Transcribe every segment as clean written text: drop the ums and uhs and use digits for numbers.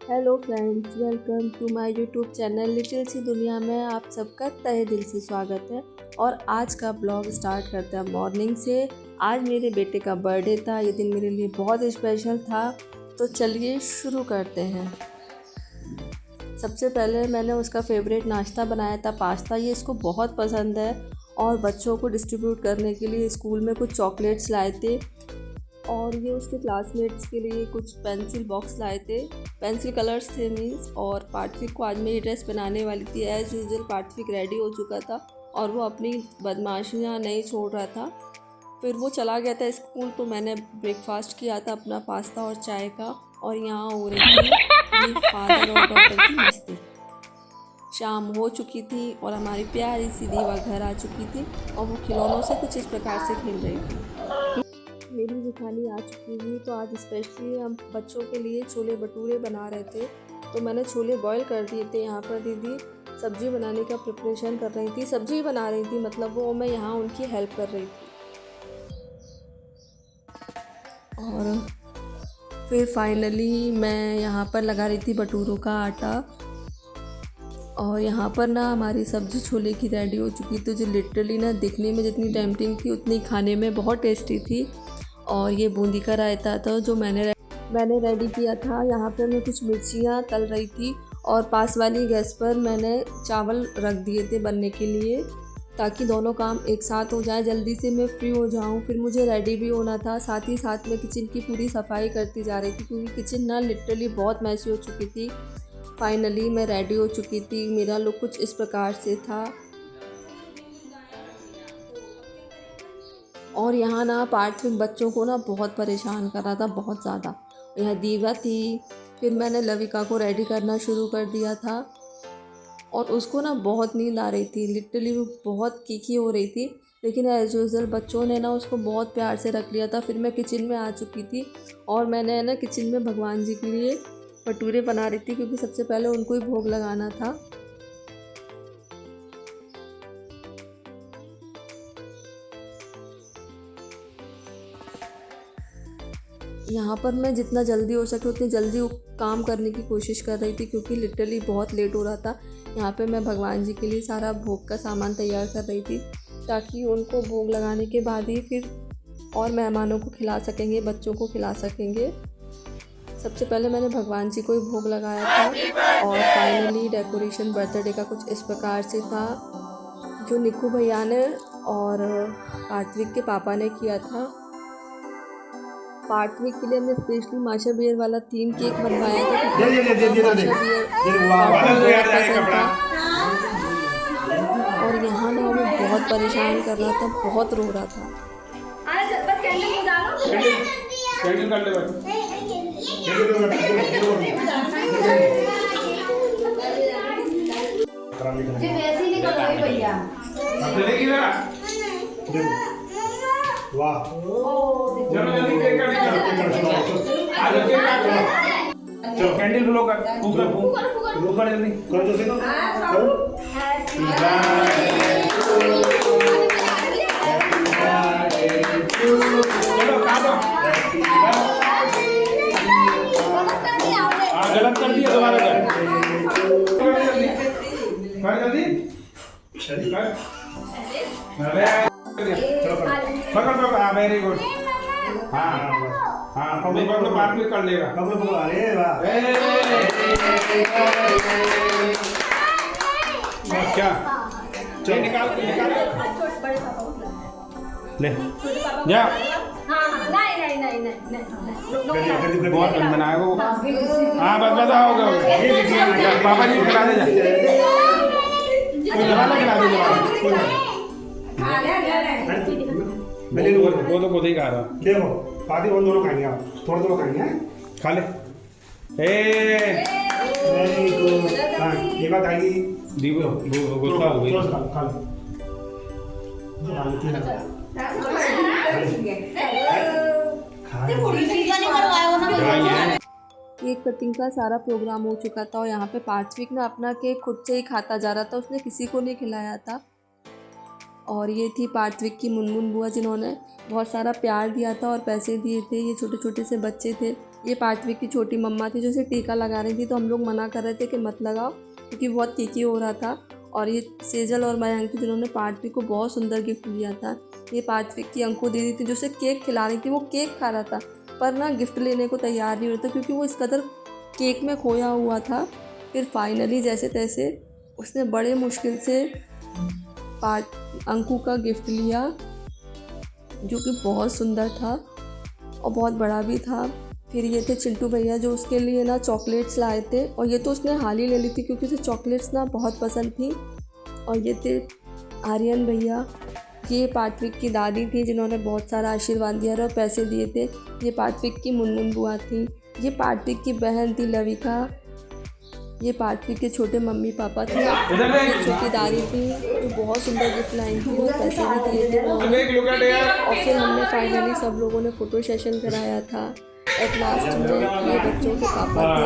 Hello friends, welcome to my YouTube channel little सी दुनिया में आप सबका तहे दिल से स्वागत है। और आज का ब्लॉग स्टार्ट करते हैं मॉर्निंग से। आज मेरे बेटे का बर्थडे था, ये दिन मेरे लिए बहुत स्पेशल था, तो चलिए शुरू करते हैं। सबसे पहले मैंने उसका फेवरेट नाश्ता बनाया था, पास्ता। ये इसको बहुत पसंद है और बच्चों को डिस्ट्रीब्यूट करने के लिए स्कूल में कुछ चॉकलेट्स लाए थे और ये उसके क्लासमेट्स के लिए कुछ पेंसिल बॉक्स लाए थे, पेंसिल कलर्स थे मीन्स। और पार्थविक को आज मेरी ड्रेस बनाने वाली थी। एज़ यूजुअल पार्थविक रेडी हो चुका था और वो अपनी बदमाशियाँ नहीं छोड़ रहा था। फिर वो चला गया था स्कूल, तो मैंने ब्रेकफास्ट किया था अपना पास्ता और चाय का। और यहाँ हो रही थी ये फादर और डॉटर की मस्ती। शाम हो चुकी थी और हमारी प्यारी सी दीवा घर आ चुकी थी और वो खिलौनों से कुछ इस प्रकार से खेल रही थी। मेरी जेठानी आ चुकी थी, तो आज स्पेशली हम बच्चों के लिए छोले भटूरे बना रहे थे। तो मैंने छोले बॉईल कर दिए थे। यहाँ पर दीदी सब्ज़ी बनाने का प्रिपरेशन कर रही थी, सब्ज़ी बना रही थी मतलब वो, मैं यहाँ उनकी हेल्प कर रही थी। और फिर फाइनली मैं यहाँ पर लगा रही थी भटूरों का आटा। और यहाँ पर ना हमारी सब्ज़ी छोले की रेडी हो चुकी थी, जो लिटरली ना दिखने में जितनी टेम्पटिंग थी उतनी खाने में बहुत टेस्टी थी। और ये बूंदी का रायता था जो मैंने रेडी किया था। यहाँ पर मैं कुछ मिर्चियाँ तल रही थी और पास वाली गैस पर मैंने चावल रख दिए थे बनने के लिए, ताकि दोनों काम एक साथ हो जाए, जल्दी से मैं फ्री हो जाऊँ। फिर मुझे रेडी भी होना था, साथ ही साथ मैं किचन की पूरी सफाई करती जा रही थी, क्योंकि किचन ना लिटरली बहुत मैसी हो चुकी थी। फाइनली मैं रेडी हो चुकी थी। मेरा लुक कुछ इस प्रकार से था। और यहाँ ना पार्थविक बच्चों को ना बहुत परेशान कर रहा था, बहुत ज़्यादा। यहाँ दीवा थी, फिर मैंने लविका को रेडी करना शुरू कर दिया था और उसको ना बहुत नींद आ रही थी, लिटरली वो बहुत तीखी हो रही थी। लेकिन एज यूजुअल बच्चों ने ना उसको बहुत प्यार से रख लिया था। फिर मैं किचन में आ चुकी थी और मैंने ना किचन में भगवान जी के लिए भटूरे बना रही थी, क्योंकि सबसे पहले उनको ही भोग लगाना था। यहाँ पर मैं जितना जल्दी हो सके उतनी जल्दी काम करने की कोशिश कर रही थी, क्योंकि लिटरली बहुत लेट हो रहा था। यहाँ पे मैं भगवान जी के लिए सारा भोग का सामान तैयार कर रही थी, ताकि उनको भोग लगाने के बाद ही फिर और मेहमानों को खिला सकेंगे, बच्चों को खिला सकेंगे। सबसे पहले मैंने भगवान जी को ही भोग लगाया था। और फाइनली डेकोरेशन बर्थडे का कुछ इस प्रकार से था, जो निक्कू भैया ने और पार्थविक के पापा ने किया था। पार्थविक के लिए हमने स्पेशली माशा बियर वाला थीम केक बनवाया था, क्योंकि माशा बियर पसंद था। और यहाँ ना वो बहुत परेशान कर रहा था, बहुत रो रहा था। वाह, चलो कैंडल ब्लो कर, फूक जल्दी कर दो, करो गलत कर दिया, दोबारा कर जल्दी वेरी गुड। हाँ तो बात भी कर लेगा। अरे वाह, क्या चल निकाल ले जा। बहुत बनाया वो। हाँ बस हो गया, पापा जी खिला दे जा, खिला दे। वो तो खुद ही खा रहा। देखो पार्टी वो दोनों खाएंगे, आप थोड़ा थोड़ा खाएंगे, खा ले। हाँ ये बात आएगी, गुस्सा हो गई। केक कटिंग का सारा प्रोग्राम हो चुका था और यहाँ पे पार्थविक ने अपना केक खुद से ही खाता जा रहा था, उसने किसी को नहीं खिलाया था। और ये थी पार्थविक की मुनमुन बुआ, जिन्होंने बहुत सारा प्यार दिया था और पैसे दिए थे। ये छोटे छोटे से बच्चे थे। ये पार्थविक की छोटी मम्मा थी जो उसे टीका लगा रही थी, तो हम लोग मना कर रहे थे कि मत लगाओ क्योंकि बहुत तीखी हो रहा था। और ये सेजल और मयंक थी जिन्होंने पार्थविक को बहुत सुंदर गिफ्ट दिया था। ये पार्थविक की अंकु दीदी थी जो उसे केक खिला रही थी। वो केक खा रहा था पर ना गिफ्ट लेने को तैयार नहीं होता क्योंकि वो इस कदर केक में खोया हुआ था। फिर फाइनली जैसे तैसे उसने बड़े मुश्किल से अंकु का गिफ्ट लिया जो कि बहुत सुंदर था और बहुत बड़ा भी था। फिर ये थे चिंटू भैया जो उसके लिए ना चॉकलेट्स लाए थे, और ये तो उसने हाल ही ले ली थी क्योंकि उसे चॉकलेट्स ना बहुत पसंद थी। और ये थे आर्यन भैया, ये पार्थविक की दादी थी जिन्होंने बहुत सारा आशीर्वाद दिया और पैसे दिए थे। ये पार्थविक की मुनमुन बुआ थी। ये पार्थविक की बहन थी लविका। ये पार्थविक के छोटे मम्मी पापा थे। ये छोटी दादी थी जो बहुत सुंदर गिफ्ट लाई थी और पैसे भी दिए थे उन्होंने। और फिर हमने फाइनली सब लोगों ने फ़ोटो सेशन कराया था। एट लास्ट में ये बच्चों के पापा थे।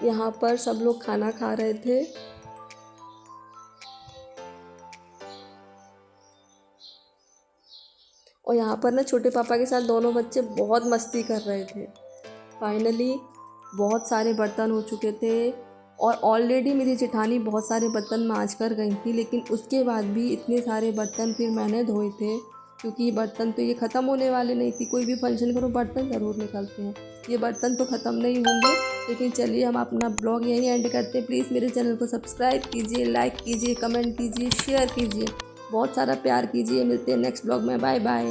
यहाँ पर सब लोग खाना खा रहे थे। और यहाँ पर ना छोटे पापा के साथ दोनों बच्चे बहुत मस्ती कर रहे थे। फाइनली बहुत सारे बर्तन हो चुके थे और ऑलरेडी मेरी जेठानी बहुत सारे बर्तन मांज कर गई थी, लेकिन उसके बाद भी इतने सारे बर्तन फिर मैंने धोए थे क्योंकि ये बर्तन तो ये ख़त्म होने वाले नहीं थी। कोई भी फंक्शन करो बर्तन ज़रूर निकलते हैं। ये बर्तन तो ख़त्म नहीं होंगे। लेकिन चलिए हम अपना ब्लॉग यहीं एंड करते हैं। प्लीज़ मेरे चैनल को सब्सक्राइब कीजिए, लाइक कीजिए, कमेंट कीजिए, शेयर कीजिए, बहुत सारा प्यार कीजिए। मिलते हैं नेक्स्ट ब्लॉग में। Bye bye.